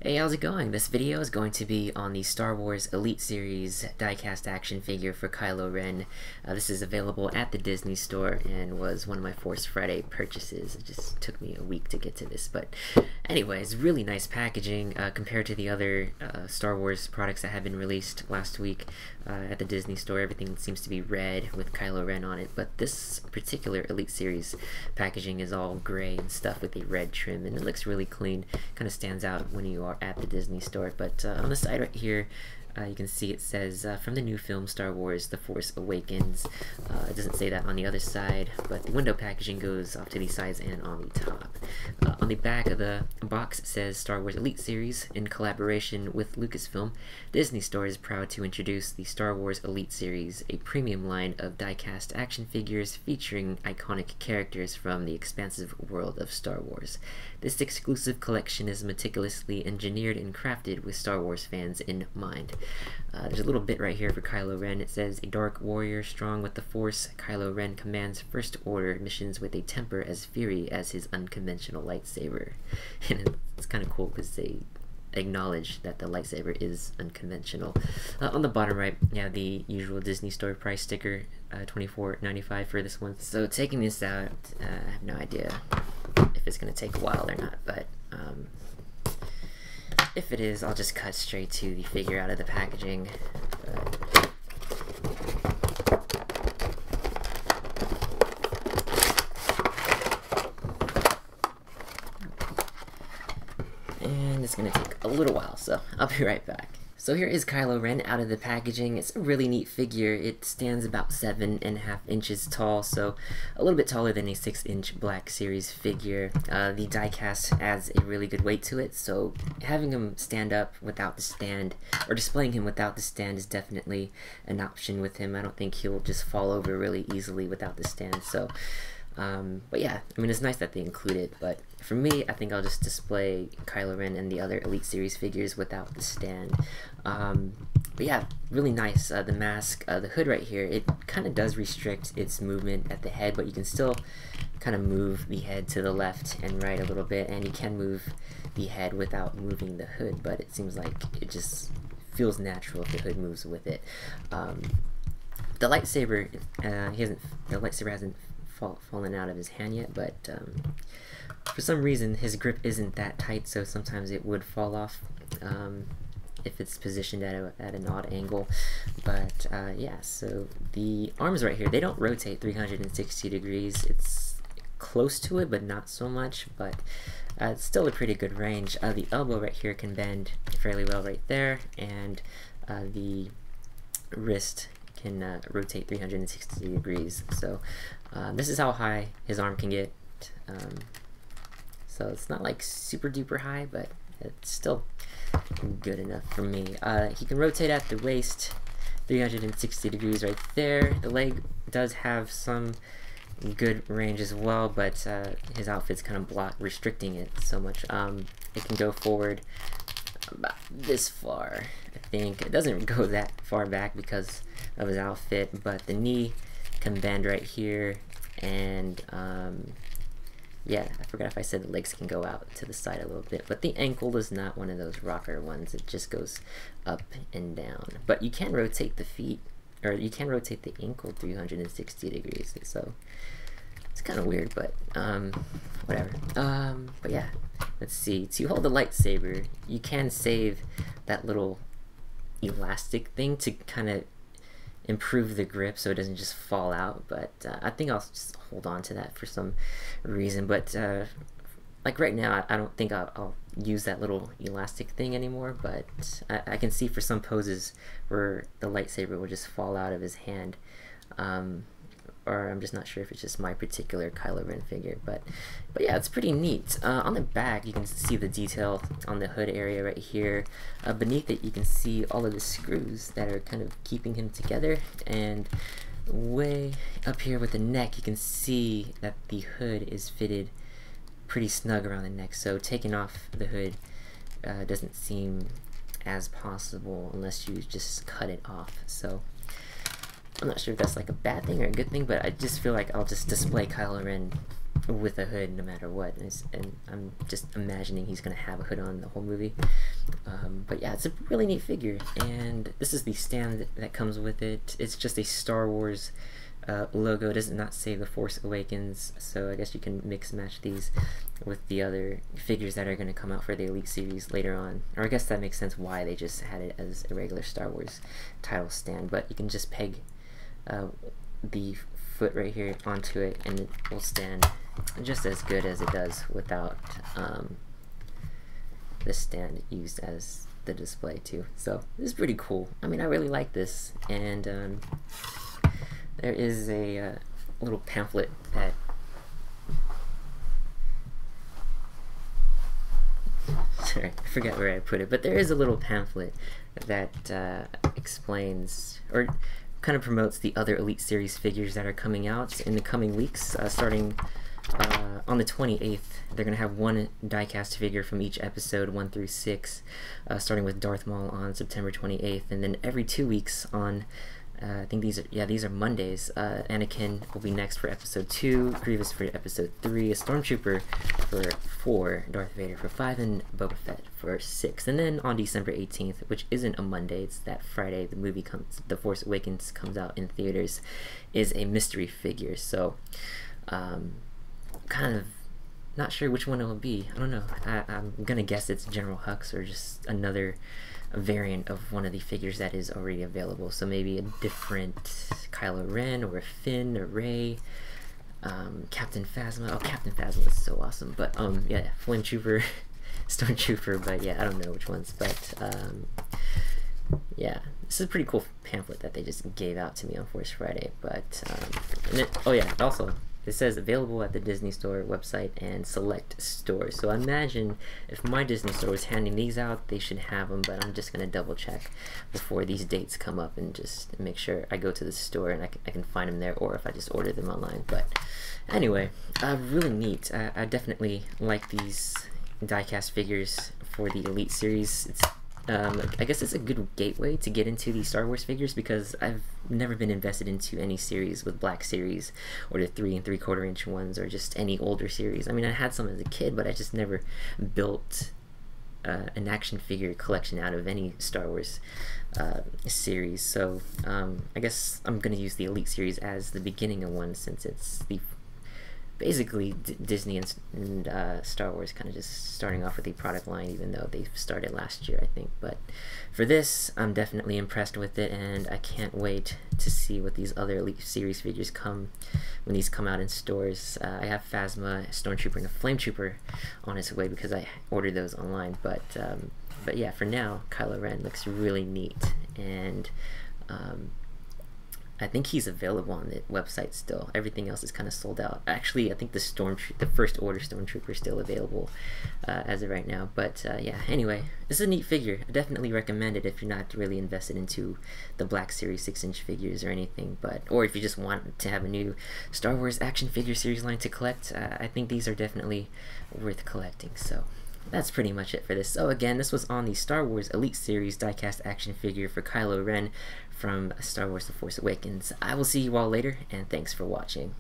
Hey, how's it going? This video is going to be on the Star Wars Elite Series diecast action figure for Kylo Ren. This is available at the Disney Store and was one of my Force Friday purchases. It just took me a week to get to this, but anyways, really nice packaging compared to the other Star Wars products that have been released last week at the Disney Store. Everything seems to be red with Kylo Ren on it, but this particular Elite Series packaging is all gray and stuff with a red trim, and it looks really clean. Kind of stands out when you are at the Disney Store. But on the side right here, you can see it says from the new film Star Wars The Force Awakens. It doesn't say that on the other side, but the window packaging goes off to the sides and on the top. On the back of the box it says Star Wars Elite Series in collaboration with Lucasfilm. Disney Store is proud to introduce the Star Wars Elite Series, a premium line of die-cast action figures featuring iconic characters from the expansive world of Star Wars. This exclusive collection is meticulously engineered and crafted with Star Wars fans in mind. There's a little bit right here for Kylo Ren. It says, a dark warrior strong with the Force, Kylo Ren commands First Order missions with a temper as fiery as his unconventional lightsaber. And it's kind of cool because they acknowledge that the lightsaber is unconventional. On the bottom right, you have the usual Disney Store price sticker, $24.95 for this one. So taking this out, I have no idea if it's going to take a while or not, but if it is, I'll just cut straight to the figure out of the packaging. And it's going to take a little while, so I'll be right back. So here is Kylo Ren out of the packaging. It's a really neat figure. It stands about 7.5 inches tall, so a little bit taller than a 6-inch Black Series figure. The diecast adds a really good weight to it, so having him stand up without the stand, or displaying him without the stand, is definitely an option with him. I don't think he'll just fall over really easily without the stand, so but yeah, I mean, it's nice that they include it, but for me, I think I'll just display Kylo Ren and the other Elite Series figures without the stand. But yeah, really nice. The mask, the hood right here, it kind of does restrict its movement at the head, but you can still kind of move the head to the left and right a little bit, and you can move the head without moving the hood, but it seems like it just feels natural if the hood moves with it. The lightsaber, the lightsaber hasn't fallen out of his hand yet, but for some reason his grip isn't that tight, so sometimes it would fall off if it's positioned at an odd angle. But yeah, so the arms right here, they don't rotate 360 degrees. It's close to it, but not so much, but it's still a pretty good range. The elbow right here can bend fairly well right there, and the wrist can rotate 360 degrees. So this is how high his arm can get. So it's not like super duper high, but it's still good enough for me. He can rotate at the waist 360 degrees right there. The leg does have some good range as well, but his outfit's kind of restricting it so much. It can go forward about this far, I think. It doesn't go that far back because of his outfit, but the knee can bend right here, and yeah, I forgot if I said the legs can go out to the side a little bit, but the ankle is not one of those rocker ones. It just goes up and down, but you can rotate the feet, or you can rotate the ankle 360 degrees, so it's kind of weird, but whatever. But yeah, let's see. To hold the lightsaber, you can save that little elastic thing to kind of improve the grip so it doesn't just fall out, but I think I'll just hold on to that for some reason. But like right now, I don't think I'll use that little elastic thing anymore, but I can see for some poses where the lightsaber will just fall out of his hand, or I'm just not sure if it's just my particular Kylo Ren figure, but yeah, it's pretty neat. On the back, you can see the detail on the hood area right here. Beneath it, you can see all of the screws that are kind of keeping him together, and way up here with the neck, you can see that the hood is fitted pretty snug around the neck, so taking off the hood doesn't seem as possible unless you just cut it off. So I'm not sure if that's like a bad thing or a good thing, but I just feel like I'll just display Kylo Ren with a hood no matter what, and I'm just imagining he's gonna have a hood on the whole movie. But yeah, it's a really neat figure, and this is the stand that comes with it. It's just a Star Wars logo. It does not say The Force Awakens, so I guess you can mix match these with the other figures that are going to come out for the Elite series later on. Or I guess that makes sense why they just had it as a regular Star Wars title stand, but you can just peg the foot right here onto it and it will stand just as good as it does without this stand used as the display too. So this is pretty cool. I mean, I really like this, and there is a little pamphlet that sorry, I forgot where I put it, but there is a little pamphlet that explains or kind of promotes the other Elite Series figures that are coming out in the coming weeks, starting on the 28th. They're going to have one diecast figure from each episode 1 through 6, starting with Darth Maul on September 28th, and then every 2 weeks on I think these are Mondays. Anakin will be next for episode 2, Grievous for episode 3, a Stormtrooper for 4, Darth Vader for 5, and Boba Fett for 6. And then on December 18th, which isn't a Monday, it's that Friday the movie The Force Awakens comes out in theaters, is a mystery figure. So kind of not sure which one it will be. I don't know. I'm gonna guess it's General Hux or just another variant of one of the figures that is already available. So maybe a different Kylo Ren or a Finn or Rey, Captain Phasma. Oh, Captain Phasma is so awesome. But yeah, Flame Trooper, Stormtrooper. But yeah, I don't know which ones. But yeah, this is a pretty cool pamphlet that they just gave out to me on Force Friday. But and oh yeah, also it says available at the Disney Store website and select stores. So I imagine if my Disney Store was handing these out, they should have them, but I'm just going to double check before these dates come up and just make sure I go to the store and I can find them there, or if I just order them online. But anyway, really neat. I definitely like these diecast figures for the Elite series. It's I guess it's a good gateway to get into these Star Wars figures, because I've never been invested into any series with Black Series or the 3 3/4 inch ones or just any older series. I mean, I had some as a kid, but I just never built an action figure collection out of any Star Wars series. So I guess I'm going to use the Elite series as the beginning of one, since it's the basically Disney and Star Wars kind of just starting off with the product line, even though they started last year, I think. But for this, I'm definitely impressed with it, and I can't wait to see what these other Elite Series figures come when these come out in stores. I have Phasma, Stormtrooper, and a Flame Trooper on its way because I ordered those online. But yeah, for now, Kylo Ren looks really neat, and I think he's available on the website still. Everything else is kind of sold out. Actually, I think the first order Stormtrooper is still available as of right now. But yeah, anyway, this is a neat figure. I definitely recommend it if you're not really invested into the Black Series 6-inch figures or anything. Or if you just want to have a new Star Wars action figure series line to collect, I think these are definitely worth collecting. So that's pretty much it for this. So again, this was on the Star Wars Elite Series diecast action figure for Kylo Ren from Star Wars The Force Awakens. I will see you all later, and thanks for watching.